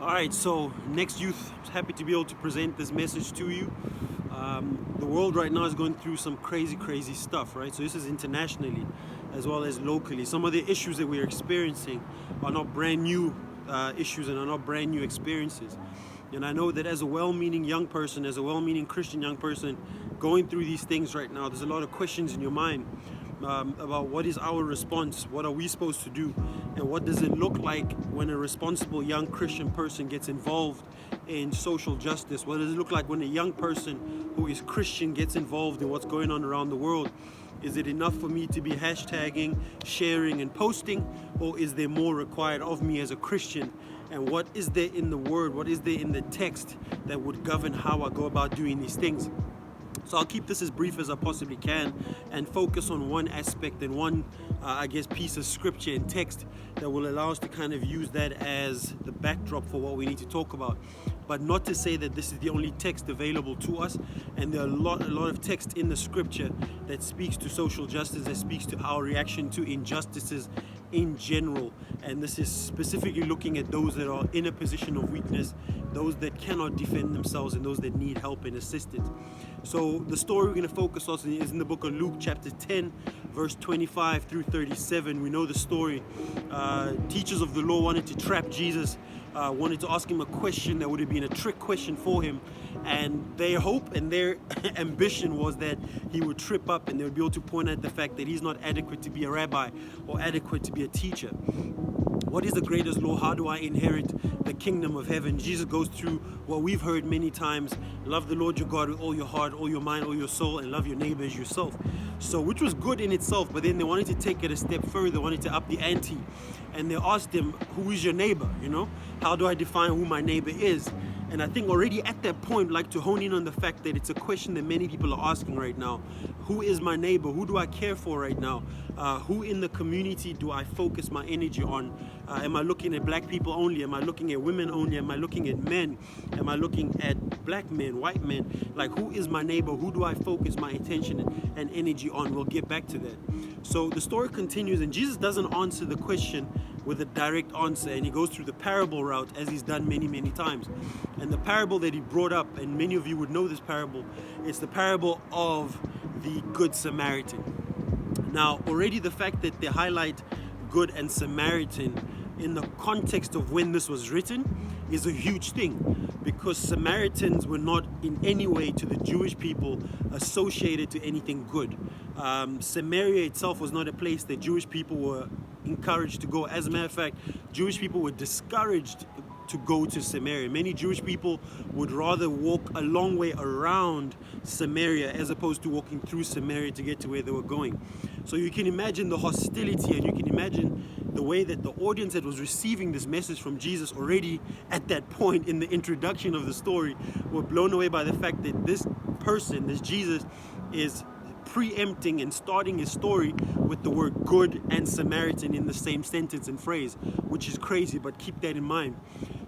All right, so next youth, happy to be able to present this message to you. The world right now is going through some crazy stuff, right? So this is internationally as well as locally. Some of the issues that we're experiencing are not brand new issues and are not brand new experiences. And I know that as a well-meaning young person, as a well-meaning Christian young person going through these things right now, there's a lot of questions in your mind about what is our response, what are we supposed to do, and what does it look like when a responsible young Christian person gets involved in social justice? What does it look like when a young person who is Christian gets involved in what's going on around the world? Is it enough for me to be hashtagging, sharing, and posting, or is there more required of me as a Christian? And what is there in the Word, what is there in the text that would govern how I go about doing these things? So I'll keep this as brief as I possibly can and focus on one aspect and one, piece of scripture and text that will allow us to kind of use that as the backdrop for what we need to talk about. But not to say that this is the only text available to us, and there are a lot of text in the scripture that speaks to social justice, that speaks to our reaction to injustices in general. And this is specifically looking at those that are in a position of weakness, those that cannot defend themselves, and those that need help and assistance. So the story we're going to focus on is in the book of Luke chapter 10, verse 25 through 37. We know the story. Teachers of the law wanted to trap Jesus, wanted to ask him a question that would have been a trick question for him. And their hope and their ambition was that he would trip up and they would be able to point out the fact that he's not adequate to be a rabbi or adequate to be a teacher. What is the greatest law? How do I inherit the kingdom of heaven? Jesus goes through what we've heard many times. Love the Lord your God with all your heart, all your mind, all your soul, and love your neighbor as yourself. So, which was good in itself, but then they wanted to take it a step further. They wanted to up the ante. And they asked him, who is your neighbor? How do I define who my neighbor is? And I think already at that point, like to hone in on the fact that it's a question that many people are asking right now. Who is my neighbor? Who do I care for right now? Who in the community do I focus my energy on? Am I looking at black people only? Am I looking at women only? Am I looking at men? Am I looking at black men, white men? Like, who is my neighbor? Who do I focus my attention and energy on? We'll get back to that. So the story continues, and Jesus doesn't answer the question with a direct answer, and he goes through the parable route as he's done many times. And the parable that he brought up, and many of you would know this parable, it's the parable of the Good Samaritan. Now, already the fact that they highlight Good and Samaritan in the context of when this was written is a huge thing, because Samaritans were not in any way to the Jewish people associated to anything good. Samaria itself was not a place that Jewish people were encouraged to go. As a matter of fact, Jewish people were discouraged to go to Samaria. Many Jewish people would rather walk a long way around Samaria as opposed to walking through Samaria to get to where they were going. So you can imagine the hostility, and you can imagine the way that the audience that was receiving this message from Jesus already at that point in the introduction of the story were blown away by the fact that this person, this Jesus, is preempting and starting his story with the word good and Samaritan in the same sentence and phrase, which is crazy, but keep that in mind.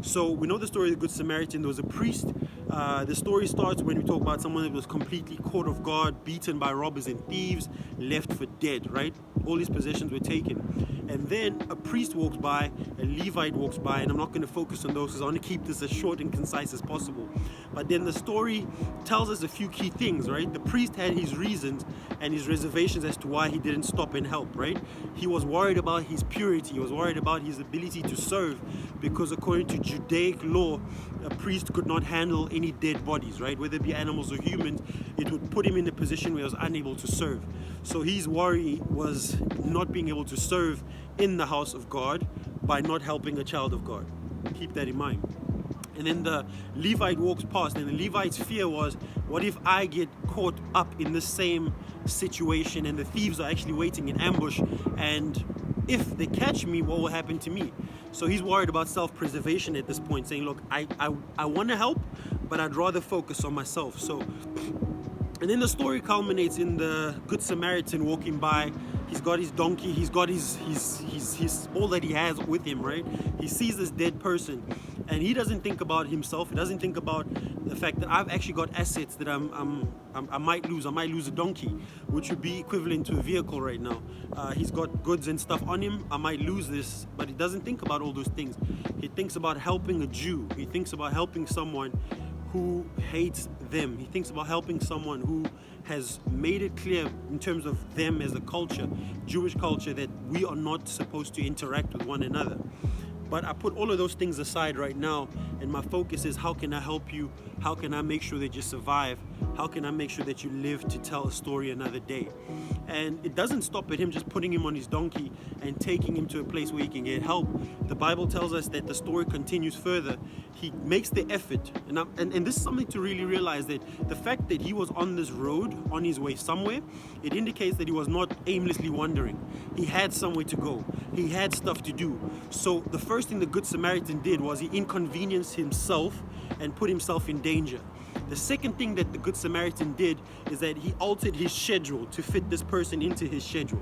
So we know the story of the Good Samaritan. There was a priest. The story starts when we talk about someone that was completely caught off guard, beaten by robbers and thieves, left for dead, right? All his possessions were taken. And then a priest walks by, a Levite walks by, and I'm not going to focus on those because I want to keep this as short and concise as possible. But then the story tells us a few key things, right? The priest had his reasons and his reservations as to why he didn't stop and help, right? He was worried about his purity. He was worried about his ability to serve, because according to Judaic law, a priest could not handle any dead bodies, right? Whether it be animals or humans, it would put him in a position where he was unable to serve. So his worry was not being able to serve in the house of God by not helping a child of God. Keep that in mind. And then the Levite walks past, and the Levite's fear was, what if I get caught up in the same situation and the thieves are actually waiting in ambush, and if they catch me, what will happen to me? So he's worried about self-preservation at this point, saying, look, I want to help, but I'd rather focus on myself. So, and then the story culminates in the Good Samaritan walking by. He's got his donkey, he's got his all that he has with him, right? He sees this dead person, And he doesn't think about himself. He doesn't think about the fact that I've actually got assets that I might lose. I might lose a donkey, which would be equivalent to a vehicle right now. He's got goods and stuff on him. I might lose this, but he doesn't think about all those things. He thinks about helping a Jew. He thinks about helping someone who hates them. He thinks about helping someone who has made it clear in terms of them as a culture, Jewish culture, that we are not supposed to interact with one another. But I put all of those things aside right now, and my focus is, how can I help you? How can I make sure that you survive? How can I make sure that you live to tell a story another day? And it doesn't stop at him just putting him on his donkey and taking him to a place where he can get help. The Bible tells us that the story continues further. He makes the effort, and this is something to really realize, that the fact that he was on this road, on his way somewhere, it indicates that he was not aimlessly wandering. He had somewhere to go. He had stuff to do. So the first thing the Good Samaritan did was he inconvenienced himself and put himself in danger. The second thing that the Good Samaritan did is that he altered his schedule to fit this person into his schedule.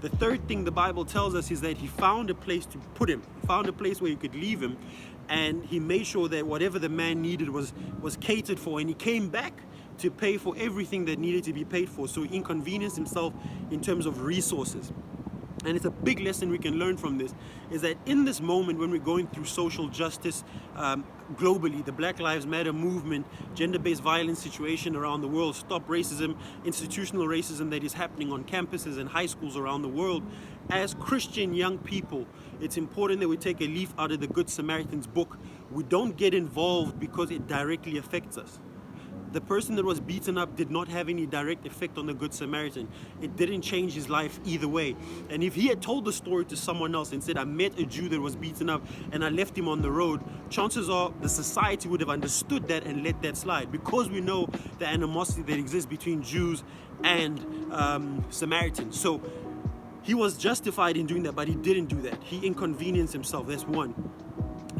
The third thing the Bible tells us is that he found a place to put him, found a place where he could leave him, and he made sure that whatever the man needed was catered for, and he came back to pay for everything that needed to be paid for. So he inconvenienced himself in terms of resources. And it's a big lesson we can learn from this, is that in this moment when we're going through social justice globally, the Black Lives Matter movement, gender-based violence situation around the world, stop racism, institutional racism that is happening on campuses and high schools around the world, as Christian young people, it's important that we take a leaf out of the Good Samaritan's book. We don't get involved because it directly affects us. The person that was beaten up did not have any direct effect on the Good Samaritan. It didn't change his life either way. And if he had told the story to someone else and said, I met a Jew that was beaten up and I left him on the road, chances are the society would have understood that and let that slide, because we know the animosity that exists between Jews and Samaritans. So he was justified in doing that, but he didn't do that. He inconvenienced himself. That's one.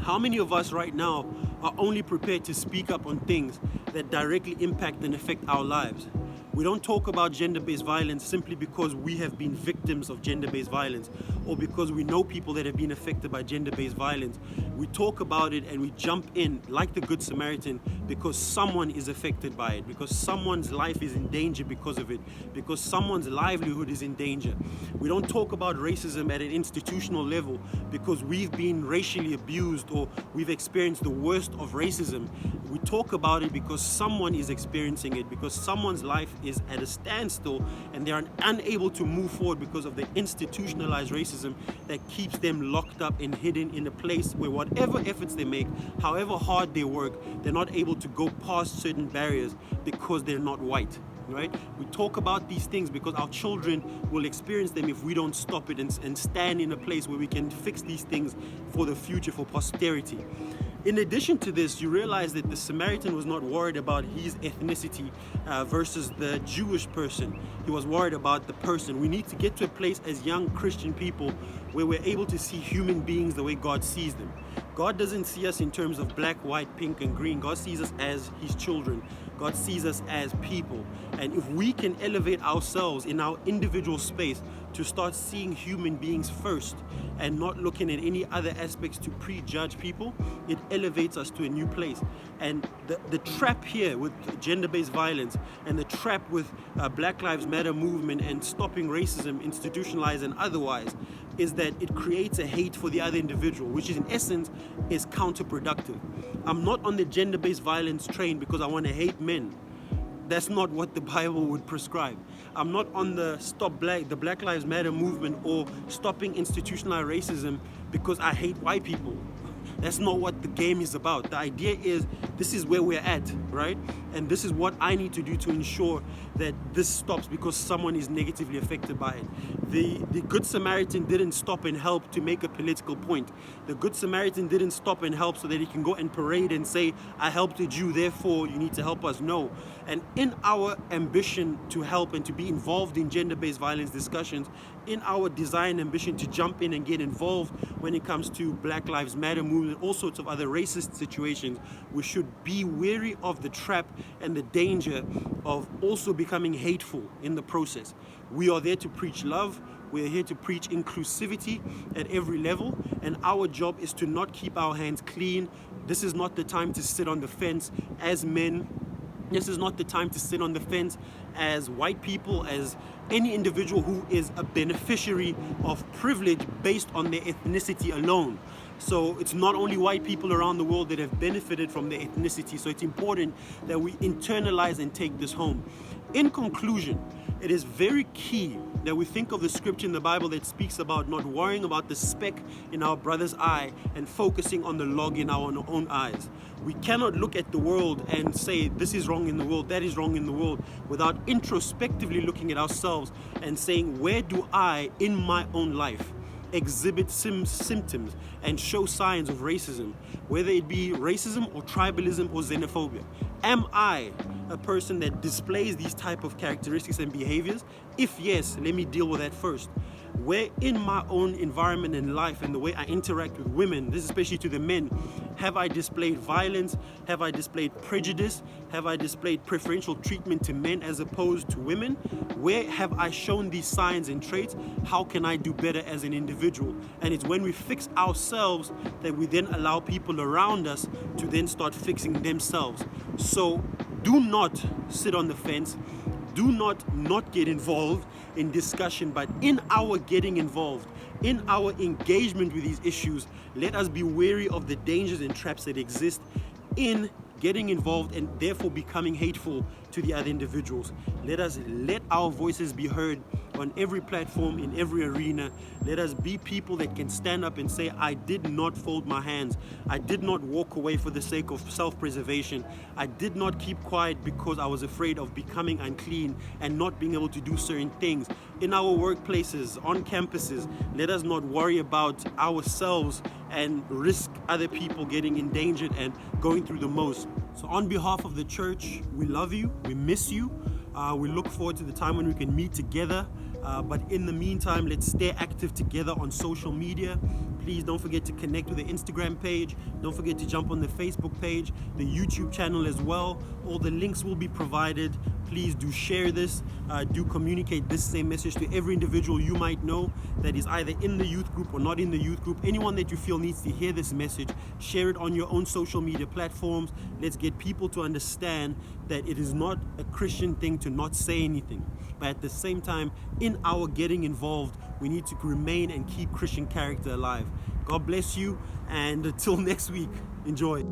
How many of us right now are only prepared to speak up on things that directly impact and affect our lives? We don't talk about gender-based violence simply because we have been victims of gender-based violence, or because we know people that have been affected by gender-based violence. We talk about it and we jump in like the Good Samaritan because someone is affected by it, because someone's life is in danger because of it, because someone's livelihood is in danger. We don't talk about racism at an institutional level because we've been racially abused or we've experienced the worst of racism. We talk about it because someone is experiencing it, because someone's life is at a standstill and they are unable to move forward because of the institutionalized racism that keeps them locked up and hidden in a place where whatever efforts they make, however hard they work, they're not able to go past certain barriers because they're not white. Right? We talk about these things because our children will experience them if we don't stop it and stand in a place where we can fix these things for the future, for posterity. In addition to this, you realize that the Samaritan was not worried about his ethnicity versus the Jewish person. He was worried about the person. We need to get to a place as young Christian people where we're able to see human beings the way God sees them. God doesn't see us in terms of black, white, pink, and green. God sees us as his children. God sees us as people. And if we can elevate ourselves in our individual space to start seeing human beings first and not looking at any other aspects to prejudge people, it elevates us to a new place. And the trap here with gender-based violence and the trap with Black Lives Matter movement and stopping racism, institutionalized and otherwise, is that it creates a hate for the other individual, which is in essence is counterproductive. I'm not on the gender-based violence train because I want to hate men. That's not what the Bible would prescribe. I'm not on the the Black Lives Matter movement or stopping institutionalized racism because I hate white people. That's not what the game is about. The idea is this is where we're at, right? And this is what I need to do to ensure that this stops because someone is negatively affected by it. The Good Samaritan didn't stop and help to make a political point. The Good Samaritan didn't stop and help so that he can go and parade and say, I helped a Jew, therefore you need to help us. No. And in our ambition to help and to be involved in gender-based violence discussions, in our desire and ambition to jump in and get involved when it comes to Black Lives Matter movement, all sorts of other racist situations, we should be wary of the trap and the danger of also becoming hateful in the process. We are there to preach love. We're here to preach inclusivity at every level, and our job is to not keep our hands clean This is not the time to sit on the fence as men. This is not the time to sit on the fence as white people, as any individual who is a beneficiary of privilege based on their ethnicity alone. So it's not only white people around the world that have benefited from their ethnicity. So it's important that we internalize and take this home. In conclusion, it is very key that we think of the scripture in the Bible that speaks about not worrying about the speck in our brother's eye and focusing on the log in our own eyes. We cannot look at the world and say this is wrong in the world, that is wrong in the world, without introspectively looking at ourselves and saying, where do I in my own life exhibit symptoms and show signs of racism, whether it be racism or tribalism or xenophobia? Am I a person that displays these type of characteristics and behaviors? If yes, let me deal with that first. Where in my own environment and life and the way I interact with women, this is especially to the men, have I displayed violence? Have I displayed prejudice? Have I displayed preferential treatment to men as opposed to women? Where have I shown these signs and traits? How can I do better as an individual? And it's when we fix ourselves that we then allow people around us to then start fixing themselves. So do not sit on the fence. Do not get involved in discussion, but in our getting involved, in our engagement with these issues, let us be wary of the dangers and traps that exist in getting involved and therefore becoming hateful to the other individuals. Let us let our voices be heard on every platform, in every arena. Let us be people that can stand up and say, I did not fold my hands. I did not walk away for the sake of self-preservation. I did not keep quiet because I was afraid of becoming unclean and not being able to do certain things. In our workplaces, on campuses, let us not worry about ourselves and risk other people getting endangered and going through the most. So on behalf of the church, we love you, we miss you. We look forward to the time when we can meet together. But in the meantime, let's stay active together on social media. Please don't forget to connect with the Instagram page. Don't forget to jump on the Facebook page, the YouTube channel as well. All the links will be provided. Please do share this. Do communicate this same message to every individual you might know that is either in the youth group or not in the youth group. Anyone that you feel needs to hear this message, share it on your own social media platforms. Let's get people to understand that it is not a Christian thing to not say anything. But at the same time, in our getting involved, we need to remain and keep Christian character alive. God bless you, and until next week, enjoy.